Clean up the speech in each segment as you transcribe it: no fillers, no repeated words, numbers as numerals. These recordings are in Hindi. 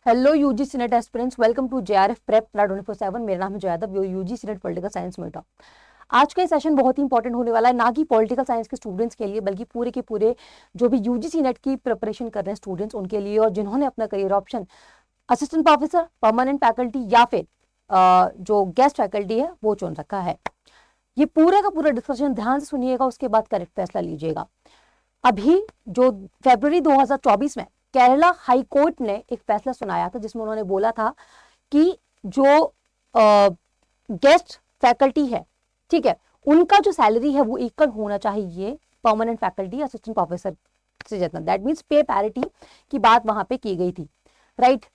Hello UG C NET aspirants, welcome to JRF prep 24/7। मेरा नाम है Yadav, UG C NET political science में था। आज का ये सेशन बहुत ही इंपॉर्टेंट होने वाला है, ना कि पॉलिटिकल साइंस के स्टूडेंट्स के लिए, बल्कि पूरे के पूरे जो भी यूजीसी नेट की प्रिपरेशन कर रहे हैं स्टूडेंट्स उनके लिए, और जिन्होंने अपना career option assistant professor, permanent faculty या फिर जो गेस्ट फैकल्टी है वो चुन रखा है। ये पूरा का पूरा डिस्कशन ध्यान से सुनिएगा, उसके बाद करेक्ट फैसला लीजिएगा। अभी जो फरवरी 2024 में केरला हाई कोर्ट ने एक फैसला सुनाया था, जिसमें उन्होंने बोला था कि जो गेस्ट फैकल्टी है, ठीक है, उनका जो सैलरी है वो इक्वल होना चाहिए परमानेंट फैकल्टी असिस्टेंट प्रोफेसर से जितना। दैट मीन्स पे पैरिटी की बात वहां पे की गई थी, राइट।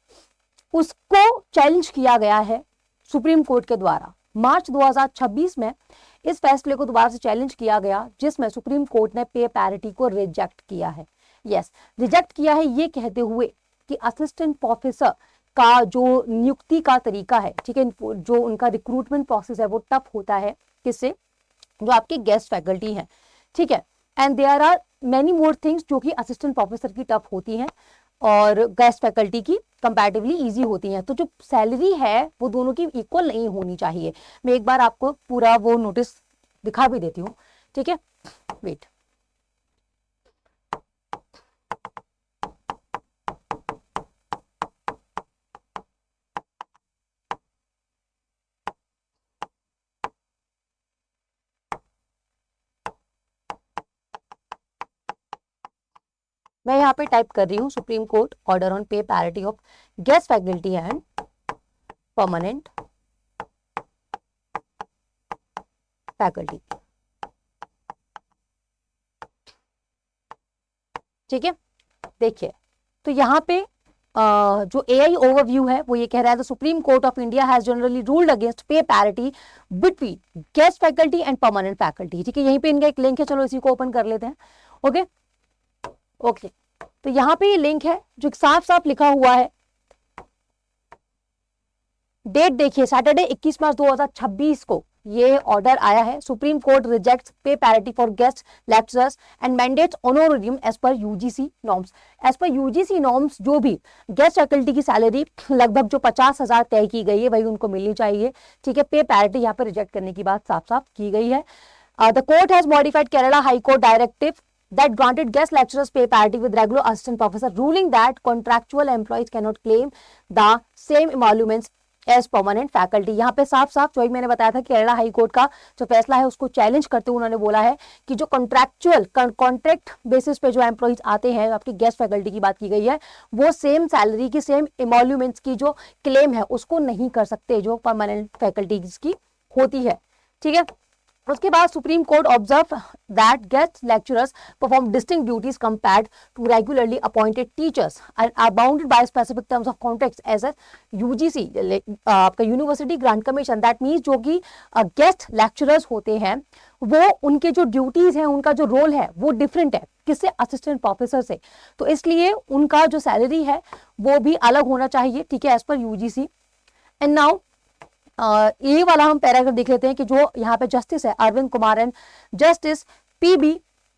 उसको चैलेंज किया गया है सुप्रीम कोर्ट के द्वारा। मार्च 2026 में इस फैसले को दोबारा से चैलेंज किया गया, जिसमें सुप्रीम कोर्ट ने पे पैरिटी को रिजेक्ट किया है। यस, रिजेक्ट किया है ये कहते हुए कि असिस्टेंट प्रोफेसर का जो नियुक्ति का तरीका है, ठीक है, जो उनका रिक्रूटमेंट प्रोसेस है वो टफ होता है किससे, जो आपके गेस्ट फैकल्टी हैं, ठीक है। And there are many more things जो कि असिस्टेंट प्रोफेसर की टफ होती हैं और गेस्ट फैकल्टी की कंपैरेटिवली इजी होती हैं। तो जो सैलरी है वो दोनों की इक्वल नहीं होनी चाहिए। मैं एक बार आपको पूरा वो नोटिस दिखा भी देती हूँ, ठीक है, वेट। मैं यहाँ पे टाइप कर रही हूँ सुप्रीम कोर्ट ऑर्डर ऑन पे parity of guest faculty and permanent faculty, ठीक है। देखिए, तो यहाँ पे जो एआई ओवरव्यू है वो ये कह रहा है, the supreme court of India has generally ruled against pay parity between guest faculty and permanent faculty, ठीक है। यहीं पे इनका एक लिंक है, चलो इसी को ओपन कर लेते हैं। ओके ओके, तो यहाँ पे ये लिंक है जो साफ साफ लिखा हुआ है। डेट देखिए, सैटरडे 21 मार्च 2026 को ये ऑर्डर आया है। Supreme court rejects pay parity for guest lecturers and mandates honorarium as per UGC norms. As per UGC norms जो भी गेस्ट फैकल्टी की सैलरी लगभग जो 50,000 तय की गई है वही उनको मिलनी चाहिए, ठीक है। पे पैरिटी यहाँ पर रिजेक्ट करने की बात साफ साफ की गई है। The court has modified Kerala high court directive that granted guest lecturers pay parity with regular assistant professor, ruling that contractual employees cannot claim the same emoluments as permanent faculty. यहाँ पे साफ साफ जो मैंने बताया था केरला हाई कोर्ट का जो फैसला है उसको चैलेंज करते हुए उन्होंने बोला है कि जो कॉन्ट्रैक्चुअल कॉन्ट्रैक्ट बेसिस पे जो एम्प्लॉइज आते हैं, आपकी गेस्ट फैकल्टी की बात की गई है, वो सेम सैलरी की सेम इमोल्यूमेंट्स की जो क्लेम है उसको नहीं कर सकते जो परमानेंट फैकल्टीज की होती है, ठीक है। उसके बाद supreme court observe that guest lecturers perform distinct duties compared to regularly appointed teachers and are bounded by specific terms of contracts as UGC आपका university grant commission. That means जो कि गेस्ट लेक्चरर्स होते हैं वो उनके जो ड्यूटीज हैं, उनका जो रोल है वो डिफरेंट है किससे, असिस्टेंट प्रोफेसर से। तो इसलिए उनका जो सैलरी है वो भी अलग होना चाहिए, ठीक है, as per UGC. And now ये वाला हम पैराग्राफ देख लेते हैं कि जो यहाँ पे जस्टिस है Arvind Kumar and justice P B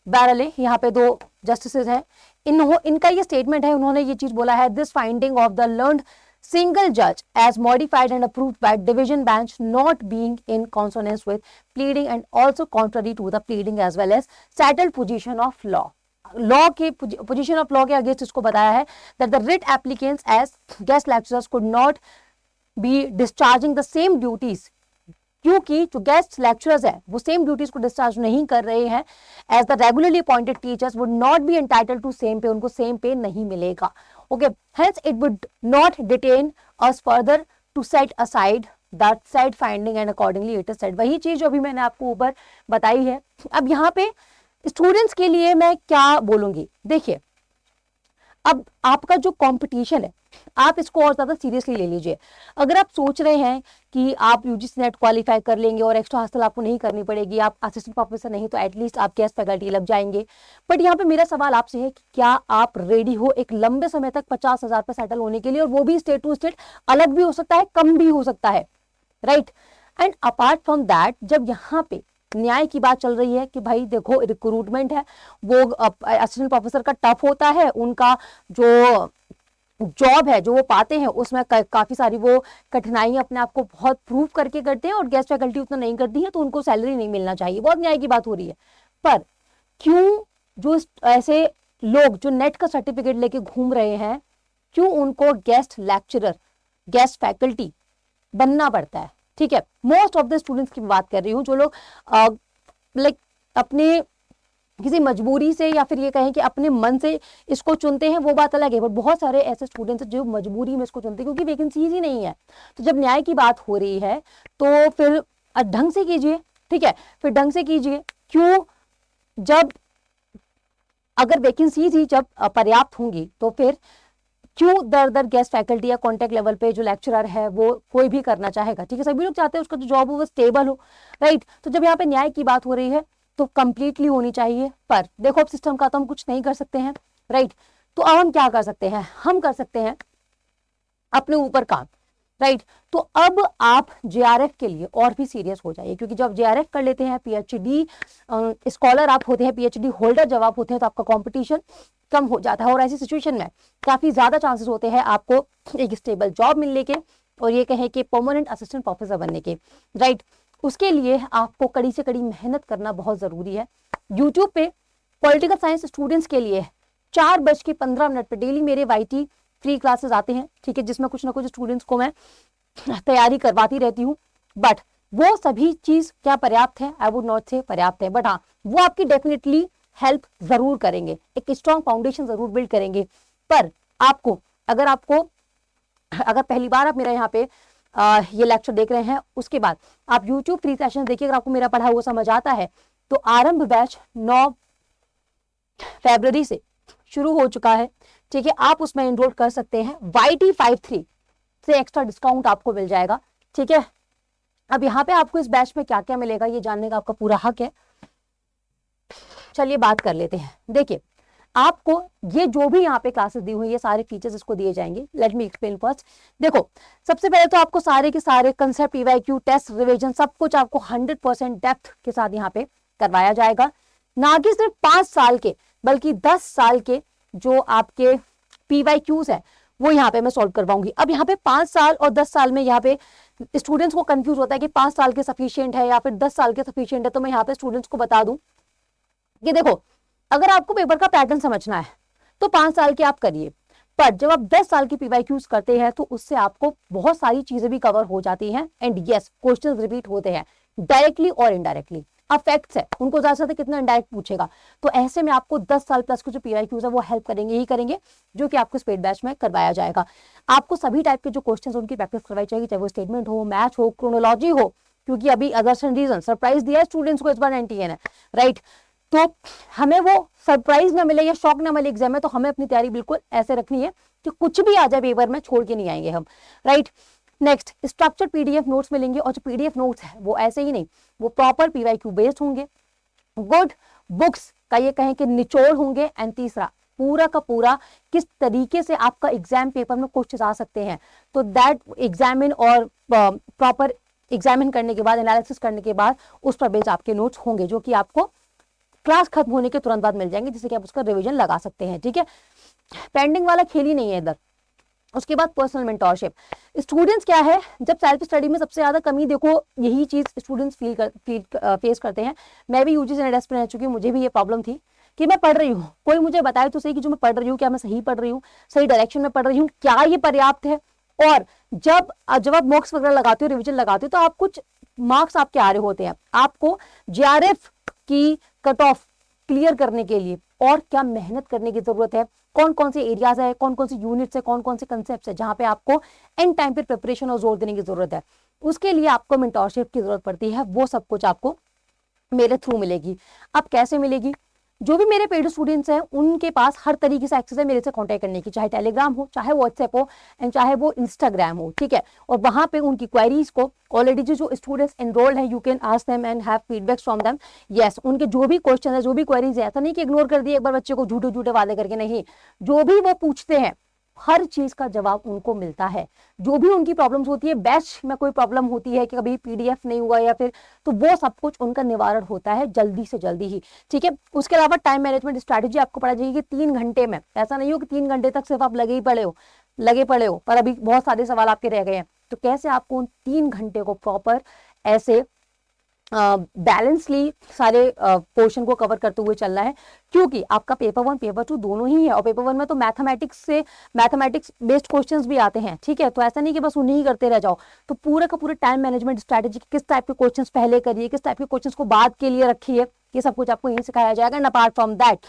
Varale, यहाँ पे दो जस्टिस हैं। इनका ये स्टेटमेंट है, उन्होंने ये चीज बोला है, this finding of the learned single judge as modified and approved by division bench not being in consonance with pleading and also contrary to the pleading as well as settled position of law के position of law के अगेंस्ट इसको बताया है that the writ applicants as guest lecturers could not be discharging the same duties, क्योंकि जो गेस्ट लेक्चरर्स है वो सेम ड्यूटीज को डिस्चार्ज नहीं कर रहे हैं as the regularly appointed teachers would not be entitled to same pay, उनको सेम पे नहीं मिलेगा। Okay, hence it would not detain us further to set aside that side finding and accordingly it is set. वही चीज जो अभी मैंने आपको ऊपर बताई है। अब यहाँ पे स्टूडेंट्स के लिए मैं क्या बोलूंगी, देखिए अब आपका जो कंपटीशन है आप इसको और ज्यादा सीरियसली ले लीजिए। अगर आप सोच रहे हैं कि आप यूजीसी नेट क्वालिफाई कर लेंगे और एक्स्ट्रा हासिल आपको नहीं करनी पड़ेगी, आप असिस्टेंट प्रोफेसर नहीं तो एटलीस्ट आप गेस्ट फैकल्टी लग जाएंगे, बट यहाँ पे मेरा सवाल आपसे है कि क्या आप रेडी हो एक लंबे समय तक 50,000 पे सेटल होने के लिए, और वो भी स्टेट टू स्टेट अलग भी हो सकता है, कम भी हो सकता है, right. And apart from that जब यहाँ पे न्याय की बात चल रही है कि भाई देखो रिक्रूटमेंट है वो असिस्टेंट प्रोफेसर का टफ होता है, उनका जो जॉब है जो वो पाते हैं उसमें काफी सारी वो कठिनाइयां अपने आप को बहुत प्रूव करके करते हैं और गेस्ट फैकल्टी उतना नहीं करती है, तो उनको सैलरी नहीं मिलना चाहिए, बहुत न्याय की बात हो रही है। पर क्यों जो ऐसे लोग जो नेट का सर्टिफिकेट लेके घूम रहे हैं, क्यों उनको गेस्ट लेक्चरर, गेस्ट फैकल्टी बनना पड़ता है? ठीक है, मोस्ट ऑफ द स्टूडेंट्स की बात कर रही हूँ, जो लोग लाइक अपने किसी मजबूरी से या फिर ये कहें कि अपने मन से इसको चुनते हैं, वो बात अलग है, बट बहुत सारे ऐसे स्टूडेंट्स हैं जो मजबूरी में इसको चुनते हैं क्योंकि वैकेंसीज ही नहीं है। तो जब न्याय की बात हो रही है तो फिर ढंग से कीजिए, ठीक है, फिर ढंग से कीजिए। क्यों? जब अगर वैकेंसीज ही जब पर्याप्त होंगी तो फिर क्यों दर दर गेस्ट फैकल्टी या कॉन्टैक्ट लेवल पे जो लेक्चरर है वो कोई भी करना चाहेगा? ठीक है, सभी लोग चाहते हैं उसका जो जॉब हो वो स्टेबल हो, राइट। तो जब यहाँ पे न्याय की बात हो रही है तो कंप्लीटली होनी चाहिए। पर देखो अब सिस्टम का तो हम कुछ नहीं कर सकते हैं, राइट। तो अब हम क्या कर सकते हैं? हम कर सकते हैं अपने ऊपर काम, राइट। तो अब आप जेआरएफ के लिए और भी सीरियस हो जाइए, क्योंकि जब जेआरएफ कर लेते हैं, पीएचडी स्कॉलर आप होते हैं, पीएचडी होल्डर जब आप होते हैं, तो आपका कंपटीशन कम हो जाता है और ऐसी सिचुएशन में काफी ज्यादा चांसेस होते हैं आपको एक स्टेबल जॉब मिलने के और ये कहें कि परमानेंट असिस्टेंट प्रोफेसर बनने के, राइट। उसके लिए आपको कड़ी से कड़ी मेहनत करना बहुत जरूरी है। यूट्यूब पे पॉलिटिकल साइंस स्टूडेंट्स के लिए 4:15 पे डेली मेरे वाईटी फ्री क्लासेस आते हैं, ठीक है, जिसमें कुछ ना कुछ स्टूडेंट्स को मैं तैयारी करवाती रहती हूँ। बट वो सभी चीज क्या पर्याप्त है? आई वुड नॉट से पर्याप्त है, बट हाँ वो आपकी डेफिनेटली हेल्प जरूर करेंगे, एक स्ट्रॉन्ग फाउंडेशन जरूर बिल्ड करेंगे। पर आपको अगर पहली बार आप मेरा यहाँ पे ये लेक्चर देख रहे हैं, उसके बाद आप YouTube फ्री सेशन देखिए, अगर आपको मेरा पढ़ा हुआ समझ आता है तो आरंभ बैच 9 फरवरी से शुरू हो चुका है, ठीक है। आप उसमें एनरोल कर सकते हैं, YT53 से एक्स्ट्रा डिस्काउंट आपको मिल जाएगा, ठीक है। अब यहाँ पे आपको इस बैच में क्या क्या मिलेगा ये जानने का आपका पूरा हक है। चलिए बात कर लेते हैं। देखिए आपको ये जो भी यहाँ पे क्लासेस दी हुई ये सारे फीचर्स इसको दिए जाएंगे। Let me explain first. देखो सबसे पहले तो आपको सारे के सारे कंसेप्ट, ईवाईक्यू, टेस्ट, रिवीजन सब कुछ आपको 100% डेप्थ के साथ यहाँ पे करवाया जाएगा। ना कि सिर्फ 5 साल के बल्कि 10 साल के जो आपके पीवाईक्यूज है वो यहाँ पे मैं सॉल्व करवाऊंगी। अब यहाँ पे 5 साल और 10 साल में यहाँ पे स्टूडेंट्स को कंफ्यूज होता है कि 5 साल के सफिशियंट है या फिर 10 साल के सफिशियंट है। तो मैं यहाँ पे स्टूडेंट्स को बता दूं कि देखो अगर आपको पेपर का पैटर्न समझना है तो 5 साल के आप करिए, पर जब आप 10 साल की पीवाईक्यूज करते हैं तो उससे आपको बहुत सारी चीजें भी कवर हो जाती हैं। एंड यस, क्वेश्चंस रिपीट होते हैं डायरेक्टली और इनडायरेक्टली। अब फैक्ट्स है, उनको ज्यादा से ज्यादा कितना इनडायरेक्ट पूछेगा, तो ऐसे में आपको 10 साल प्लस के जो पीवाईक्यूज है वो हेल्प करेंगे ही करेंगे, जो कि आपको स्पेड बैच में करवाया जाएगा। आपको सभी टाइप के जो क्वेश्चन उनकी प्रैक्टिस करवाई जाएगी, चाहे वो स्टेटमेंट हो, मैथ हो, क्रोनोलॉजी हो, क्योंकि अभी अदर्स एंड रीजन सरप्राइज दिया है स्टूडेंट्स को इस बार 90 है, राइट। तो हमें वो सरप्राइज ना मिले या शॉक ना मिले एग्जाम में, तो हमें अपनी तैयारी बिल्कुल ऐसे रखनी है कि कुछ भी आ जाए पेपर में छोड़ के नहीं आएंगे हम, right. Next, structured PDF notes मिलेंगे और जो पीडीएफ नोट्स है वो ऐसे ही नहीं, वो प्रॉपर पीवाईक्यू बेस्ड होंगे। गुड बुक्स का ये कहें कि निचोड़ होंगे। एंड तीसरा, पूरा का पूरा किस तरीके से आपका एग्जाम पेपर में क्वेश्चन आ सकते हैं, तो दैट एग्जामिन और प्रॉपर एग्जामिन करने के बाद, एनालिसिस करने के बाद उस पर बेस्ड आपके नोट्स होंगे, जो कि आपको क्लास खत्म होने के तुरंत बाद मिल जाएंगे, जिससे कि आप उसका रिवीजन लगा सकते हैं, ठीक है। पेंडिंग वाला खेल ही नहीं है इधर। उसके बाद पर्सनल मेंटोरशिप। स्टूडेंट्स क्या है, जब सेल्फ स्टडी में सबसे ज्यादा कमी देखो यही चीज स्टूडेंट्स फेस करते हैं। मैं भी यूजीसी नेट एस्पिरेंट रह चुकी हूँ, मुझे भी ये प्रॉब्लम थी कि मैं पढ़ रही हूँ, कोई मुझे बताए तो सही कि जो मैं पढ़ रही हूँ क्या मैं सही पढ़ रही हूँ, सही डायरेक्शन में पढ़ रही हूँ, क्या ये पर्याप्त है। और जब आप मॉक्स वगैरह लगाते हो, रिविजन लगाते हो, तो आप कुछ मार्क्स आपके आ रहे होते हैं, आपको जेआरएफ की कट ऑफ क्लियर करने के लिए और क्या मेहनत करने की जरूरत है, कौन कौन से एरियाज है, कौन कौन से यूनिट्स है, कौन कौन से कंसेप्ट है जहां पे आपको एंड टाइम पे प्रिपरेशन और जोर देने की जरूरत है, उसके लिए आपको मेंटोरशिप की जरूरत पड़ती है। वो सब कुछ आपको मेरे थ्रू मिलेगी। अब कैसे मिलेगी? जो भी मेरे पेड स्टूडेंट्स हैं उनके पास हर तरीके से एक्सेस है मेरे से कांटेक्ट करने की, चाहे टेलीग्राम हो, चाहे व्हाट्सएप हो, एंड चाहे वो इंस्टाग्राम हो, ठीक है। और वहां पे उनकी क्वेरीज को ऑलरेडी जो स्टूडेंट्स एनरोल्ड हैं, you can ask them and have feedbacks from them. Yes, उनके जो भी क्वेश्चन है, जो भी क्वेरीज है, ऐसा नहीं कि इग्नोर कर दिए एक बार बच्चे को झूठे झूठे वादे करके, नहीं, जो भी वो पूछते हैं हर चीज का जवाब उनको मिलता है। जो भी उनकी प्रॉब्लम्स होती है, बैच में कोई प्रॉब्लम होती है कि कभी पीडीएफ नहीं हुआ या फिर, तो वो सब कुछ उनका निवारण होता है जल्दी से जल्दी ही, ठीक है। उसके अलावा टाइम मैनेजमेंट स्ट्रैटेजी आपको पढ़ा जाएगी 3 घंटे में। ऐसा नहीं हो कि 3 घंटे तक सिर्फ आप लगे ही पड़े हो, लगे पड़े हो पर अभी बहुत सारे सवाल आपके रह गए हैं, तो कैसे आपको उन 3 घंटे को प्रॉपर ऐसे बैलेंसली सारे पोर्शन को कवर करते हुए चलना है, क्योंकि आपका पेपर 1 पेपर 2 दोनों ही है, और पेपर 1 में तो मैथमेटिक्स बेस्ड क्वेश्चंस भी आते हैं, ठीक है। तो ऐसा नहीं कि बस उन्हीं ही करते रह जाओ, तो पूरा का पूरा टाइम मैनेजमेंट स्ट्रैटेजी, किस टाइप के क्वेश्चंस पहले करिए, किस टाइप के क्वेश्चंस को बाद के लिए रखिए, ये सब कुछ आपको यही सिखाया जाएगा। एंड अपार्ट फ्रॉम दैट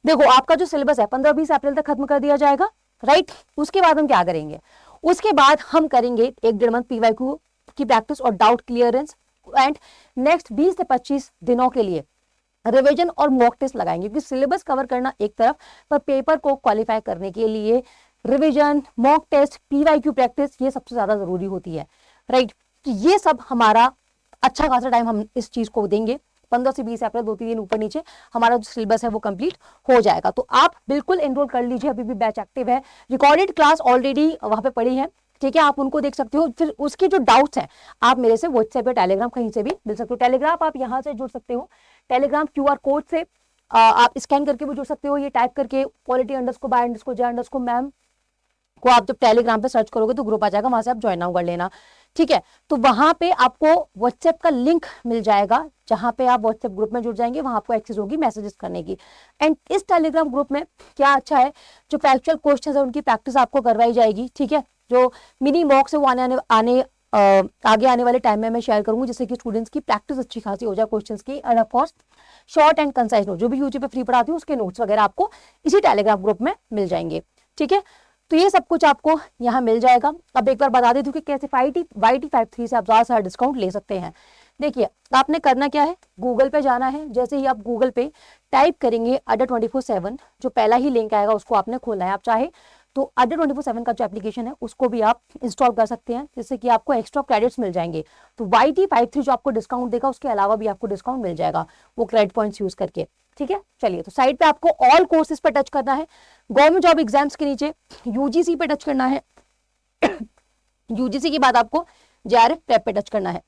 देखो आपका जो सिलेबस है 15-20 अप्रैल तक खत्म कर दिया जाएगा, राइट। उसके बाद हम क्या करेंगे, उसके बाद हम करेंगे 1-1.5 मंथ पीवाईक्यू की प्रैक्टिस और डाउट क्लियरेंस, एंड नेक्स्ट 20 से 25 दिनों के लिए रिवीजन और मॉक टेस्ट लगाएंगे, क्योंकि सिलेबस कवर करना एक तरफ, पर पेपर को क्वालिफाई करने के लिए revision, mock test, PYQ practice ये सबसे ज्यादा जरूरी होती है, राइट। तो ये सब हमारा अच्छा खासा टाइम हम इस चीज को देंगे, 15 से 20 अप्रैल 2-3 दिन ऊपर नीचे हमारा जो सिलेबस है वो कंप्लीट हो जाएगा। तो आप बिल्कुल एनरोल कर लीजिए, अभी भी बैच एक्टिव है, रिकॉर्डेड क्लास ऑलरेडी वहां पे पड़ी है, ठीक है, आप उनको देख सकते हो। फिर उसके जो डाउट्स हैं आप मेरे से व्हाट्सएप या टेलीग्राम कहीं से भी मिल सकते हो। टेलीग्राम आप यहाँ से जुड़ सकते हो, टेलीग्राम QR कोड से आप स्कैन करके भी जुड़ सकते हो, ये टाइप करके quality_by_j_ मैम को आप जब टेलीग्राम पे सर्च करोगे तो ग्रुप आ जाएगा, वहां से आप ज्वाइन आउट कर लेना, ठीक है। तो वहां पे आपको व्हाट्सएप का लिंक मिल जाएगा, जहां पे आप व्हाट्सएप ग्रुप में जुड़ जाएंगे, वहां आपको एक्सेस होगी मैसेजेस करने की। एंड इस टेलीग्राम ग्रुप में क्या अच्छा है, जो फैक्चुअल क्वेश्चन है उनकी प्रैक्टिस आपको करवाई जाएगी, ठीक है। जो मिनी मॉक से वो आगे आने वाले टाइम में मैं शेयर करूंगी, जिससे कि स्टूडेंट्स की प्रैक्टिस अच्छी खासी हो जाए क्वेश्चंस की, end of course short and concise note जो भी यूट्यूब पे फ्री पढ़ाती हूँ उसके नोट्स वगैरह आपको इसी टेलीग्राम ग्रुप में मिल जाएंगे, ठीक है। तो ये सब कुछ आपको यहाँ मिल जाएगा। अब एक बार बता देती हूँ कि कैसे YT53 से आप ज्यादा सारा डिस्काउंट ले सकते हैं। देखिए आपने करना क्या है, गूगल पे जाना है, जैसे ही आप गूगल पे टाइप करेंगे अड्डा 24/7, जो पहला ही लिंक आएगा उसको आपने खोलना है। आप चाहे तो अड्डा 24/7 का जो एप्लीकेशन है उसको भी आप इंस्टॉल कर सकते हैं, जिससे कि आपको एक्स्ट्रा क्रेडिट्स मिल जाएंगे। तो YT53 जो आपको डिस्काउंट देगा उसके अलावा भी आपको डिस्काउंट मिल जाएगा वो क्रेडिट पॉइंट्स यूज करके, ठीक है। चलिए तो साइड पे आपको ऑल कोर्सेज पे टच करना है, गवर्नमेंट जॉब एग्जाम्स के नीचे UGC पे टच करना है, UGC के बाद आपको JRF प्रेप पे टच करना है।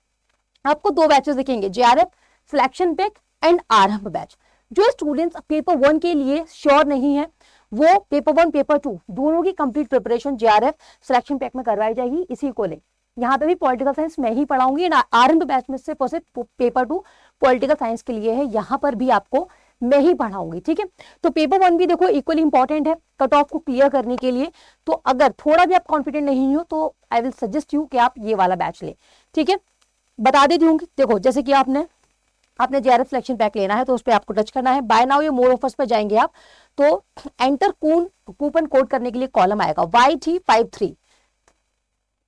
आपको 2 बैचेस दिखेंगे, JRF सिलेक्शन पैक एंड आरंभ बैच। जो स्टूडेंट्स पेपर 1 के लिए श्योर नहीं है वो पेपर 1 पेपर 2 दोनों की complete preparation JRF selection pack में करवाई जाएगी, इसी को ले। यहाँ पे भी पॉलिटिकल साइंस मैं ही पढ़ाऊंगी, आरंभ बैच में से पेपर 2 पॉलिटिकल साइंस के लिए है, यहाँ पर भी आपको मैं ही पढ़ाऊंगी, ठीक है। तो पेपर 1 भी देखो इक्वली इंपॉर्टेंट है कट ऑफ को क्लियर करने के लिए, तो अगर थोड़ा भी आप कॉन्फिडेंट नहीं हो तो आई विल सजेस्ट यू कि आप ये वाला बैच ले, ठीक है। बता देती हूँ, देखो जैसे कि आपने JRF सिलेक्शन पैक लेना है तो उस पर आपको टच करना है, बाय नाउ ये मोर ऑफर्स पे जाएंगे आप, तो एंटर कूपन कोड करने के लिए कॉलम आएगा YT53,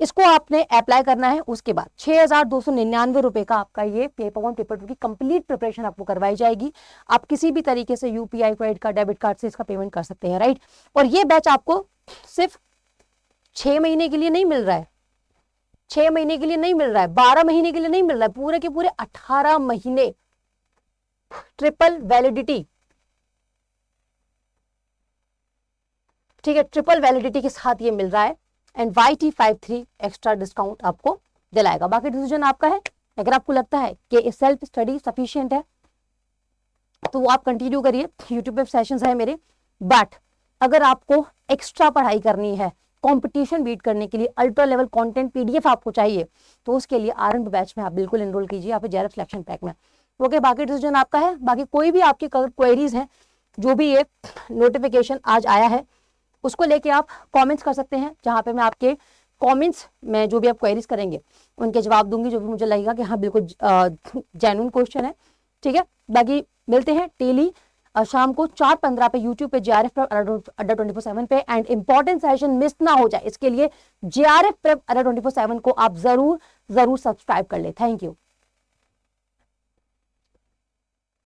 इसको आपने अप्लाई करना है। उसके बाद 6,299 रुपए का आपका ये पेपर 1 पेपर 2 की कंप्लीट प्रिपरेशन आपको करवाई जाएगी। आप किसी भी तरीके से UPI credit card debit card से इसका पेमेंट कर सकते हैं, राइट। और ये बैच आपको सिर्फ 6 महीने के लिए नहीं मिल रहा है, 6 महीने के लिए नहीं मिल रहा है, 12 महीने के लिए नहीं मिल रहा है, पूरे के पूरे 18 महीने ट्रिपल वैलिडिटी, ठीक है, ट्रिपल वैलिडिटी के साथ ये मिल रहा है। एंड YT53 एक्स्ट्रा डिस्काउंट आपको दिलाएगा। बाकी डिसीजन आपका है, अगर आपको लगता है कि सेल्फ स्टडी सफिशिएंट है तो वो आप कंटिन्यू करिए, यूट्यूब पे सेशंस है मेरे। बट अगर आपको एक्स्ट्रा पढ़ाई करनी है, कंपटीशन बीट करने के लिए अल्ट्रा लेवल कंटेंट PDF आपको चाहिए, तो उसके लिए आरंभ बैच में आप बिल्कुल एनरोल कीजिए, आप JRF सिलेक्शन पैक में, ओके। बाकी डिसीजन आपका है। बाकी कोई भी आपकी क्वेरीज हैं, जो भी ये नोटिफिकेशन आज आया है उसको लेके आप कमेंट्स कर सकते हैं, जहां पे मैं आपके कमेंट्स में जो भी आप क्वेरीज करेंगे उनके जवाब दूंगी, जो भी मुझे लगेगा कि हाँ बिल्कुल जेन्युइन क्वेश्चन है, ठीक है। बाकी मिलते हैं डेली शाम को 4:15 पे यूट्यूब पे JRF प्रेप अड्डा 24/7 पे। एंड इंपॉर्टेंट सेशन मिस ना हो जाए इसके लिए JRF प्रेप अड्डा 24/7 को आप जरूर सब्सक्राइब कर ले। Thank you.